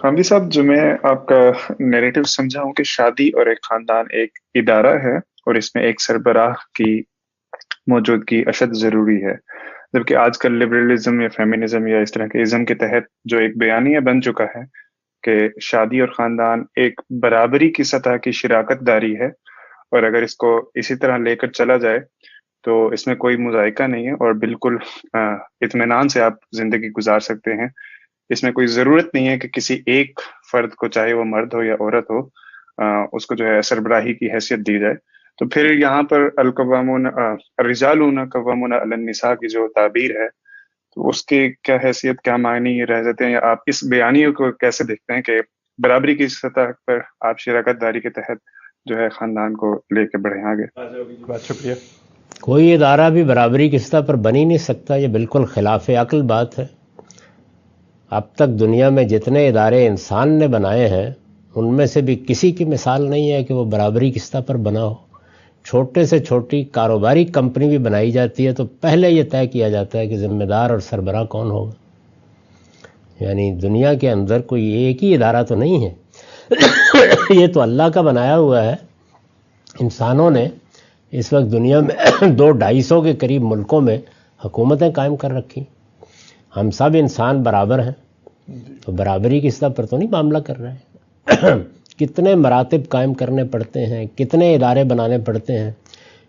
हामिद साहब, जो मैं आपका नैरेटिव समझा हूँ कि शादी और एक खानदान एक इदारा है और इसमें एक सरबराह की मौजूदगी अशद ज़रूरी है। जबकि आजकल लिबरलिज्म या फेमिनिज्म या इस तरह के इज़्म के तहत जो एक बयानिया बन चुका है कि शादी और खानदान एक बराबरी की सतह की शिराकत दारी है, और अगर इसको इसी तरह लेकर चला जाए तो इसमें कोई मुज़ायका नहीं है और बिल्कुल इत्मीनान से आप ज़िंदगी गुजार सकते हैं। इसमें कोई ज़रूरत नहीं है कि किसी एक फ़र्द को, चाहे वो मर्द हो या औरत हो, उसको जो है सरबराही की हैसियत दी जाए। तो फिर यहाँ पर रिजालून कव्वामून अलन निसा की जो ताबीर है, तो उसकी क्या हैसियत, क्या मायने रह जाते हैं, या आप इस बयानियों को कैसे देखते हैं कि बराबरी की सतह पर आप शराकत दारी के तहत जो है ख़ानदान को लेके बढ़े आगे? बहुत शुक्रिया। कोई इदारा भी बराबरी की सतह पर बन ही नहीं सकता, ये बिल्कुल खिलाफ अक्ल बात है। अब तक दुनिया में जितने इदारे इंसान ने बनाए हैं उनमें से भी किसी की मिसाल नहीं है कि वो बराबरी की सतह पर बना हो। छोटे से छोटी कारोबारी कंपनी भी बनाई जाती है तो पहले ये तय किया जाता है कि ज़िम्मेदार और सरबराह कौन होगा। यानी दुनिया के अंदर कोई एक ही इदारा तो नहीं है ये तो अल्लाह का बनाया हुआ है। इंसानों ने इस वक्त दुनिया में 200-250 के करीब मुल्कों में हुकूमतें कायम कर रखी। हम सब इंसान बराबर हैं, तो बराबरी की सतह पर तो नहीं मामला कर रहे हैं कितने मरातिब कायम करने पड़ते हैं, कितने इदारे बनाने पड़ते हैं।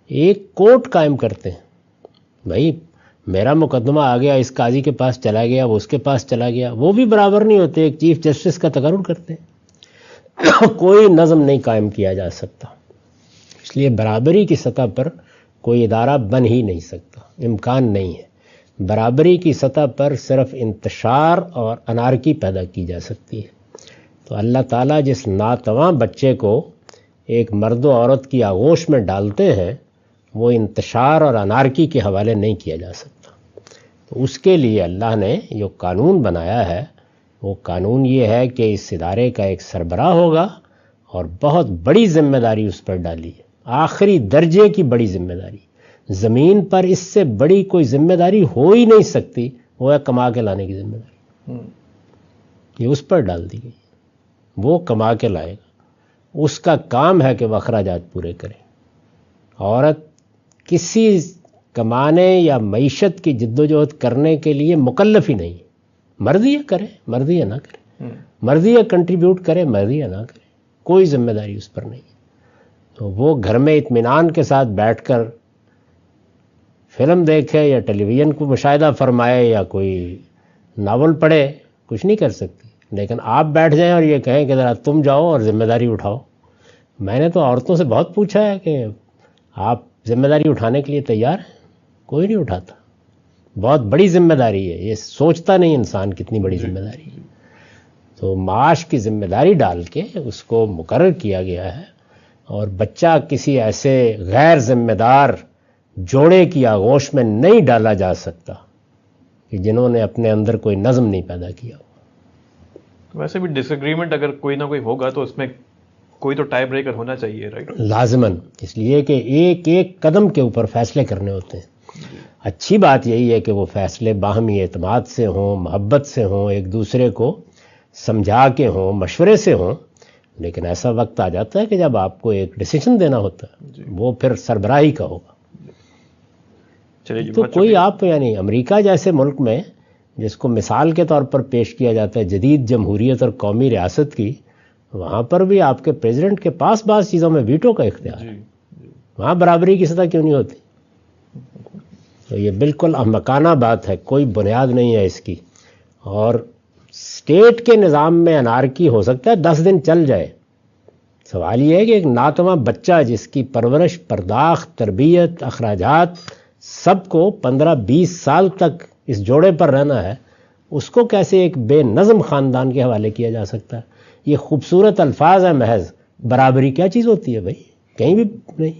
एक कोर्ट कायम करते हैं, भाई मेरा मुकदमा आ गया, इस काजी के पास चला गया, वो उसके पास चला गया, वो भी बराबर नहीं होते, एक चीफ जस्टिस का तकर्रुर करते हैं कोई नज़म नहीं कायम किया जा सकता। इसलिए बराबरी की सतह पर कोई इदारा बन ही नहीं सकता, इम्कान नहीं है। बराबरी की सतह पर सिर्फ इंतशार और अनारकी पैदा की जा सकती है। तो अल्लाह ताला जिस नातवां बच्चे को एक मर्द व औरत की आगोश में डालते हैं वो इंतशार और अनारकी के हवाले नहीं किया जा सकता। तो उसके लिए अल्लाह ने जो कानून बनाया है वो कानून ये है कि इस इदारे का एक सरबराह होगा और बहुत बड़ी जिम्मेदारी उस पर डाली है, आखिरी दर्जे की बड़ी जिम्मेदारी। ज़मीन पर इससे बड़ी कोई जिम्मेदारी हो ही नहीं सकती, वो है कमा के लाने की जिम्मेदारी। ये उस पर डाल दी गई, वो कमा के लाएगा, उसका काम है कि वह अखराजात पूरे करे। औरत किसी कमाने या मईशत की जिद्दोजहद करने के लिए मुकल्लफ ही नहीं। मर्दी है करे, मर्दी है ना करे, मर्दी है कंट्रीब्यूट करे, मर्दी है ना करे, कोई जिम्मेदारी उस पर नहीं। तो वो घर में इत्मीनान के साथ बैठकर फिल्म देखे या टेलीविज़न को मुशाहिदा फरमाए या कोई नावल पढ़े, कुछ नहीं कर सकती। लेकिन आप बैठ जाएं और ये कहें कि ज़रा तुम जाओ और ज़िम्मेदारी उठाओ। मैंने तो औरतों से बहुत पूछा है कि आप ज़िम्मेदारी उठाने के लिए तैयार हैं? कोई नहीं उठाता। बहुत बड़ी ज़िम्मेदारी है, ये सोचता नहीं इंसान कितनी बड़ी ज़िम्मेदारी है। तो माश की ज़िम्मेदारी डाल के उसको मुकर्रर किया गया है, और बच्चा किसी ऐसे गैर ज़िम्मेदार जोड़े की आगोश में नहीं डाला जा सकता कि जिन्होंने अपने अंदर कोई नज़म नहीं पैदा किया। वैसे भी डिसएग्रीमेंट अगर कोई ना कोई होगा तो उसमें कोई तो टाई ब्रेकर होना चाहिए, राइट? लाजमन, इसलिए कि एक एक कदम के ऊपर फैसले करने होते हैं। अच्छी बात यही है कि वो फैसले बाहमी एतमाद से हों, मोहब्बत से हों, एक दूसरे को समझा के हों, मशवरे से हों। लेकिन ऐसा वक्त आ जाता है कि जब आपको एक डिसीजन देना होता है, वो फिर सरबराही का होगा। तो कोई आप यानी अमेरिका जैसे मुल्क में जिसको मिसाल के तौर पर पेश किया जाता है जदीद जमहूरियत और कौमी रियासत की, वहाँ पर भी आपके प्रेसिडेंट के पास बाज़ चीज़ों में वीटो का इख्तियार है। वहाँ बराबरी की सतह क्यों नहीं होती? तो ये बिल्कुल अहमकाना बात है, कोई बुनियाद नहीं है इसकी। और स्टेट के निज़ाम में अनारकी हो सकता है 10 दिन चल जाए। सवाल ये है कि एक नातवा बच्चा जिसकी परवरिश, पर्दाख्त, तरबियत, अखराजात सबको 15-20 साल तक इस जोड़े पर रहना है, उसको कैसे एक बेनज़म ख़ानदान के हवाले किया जा सकता है? ये खूबसूरत अल्फाज है महज। बराबरी क्या चीज़ होती है भाई? कहीं भी नहीं।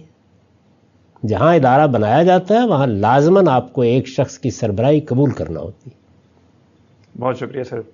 जहाँ इदारा बनाया जाता है वहाँ लाजमन आपको एक शख्स की सरबराही कबूल करना होती है। बहुत शुक्रिया सर।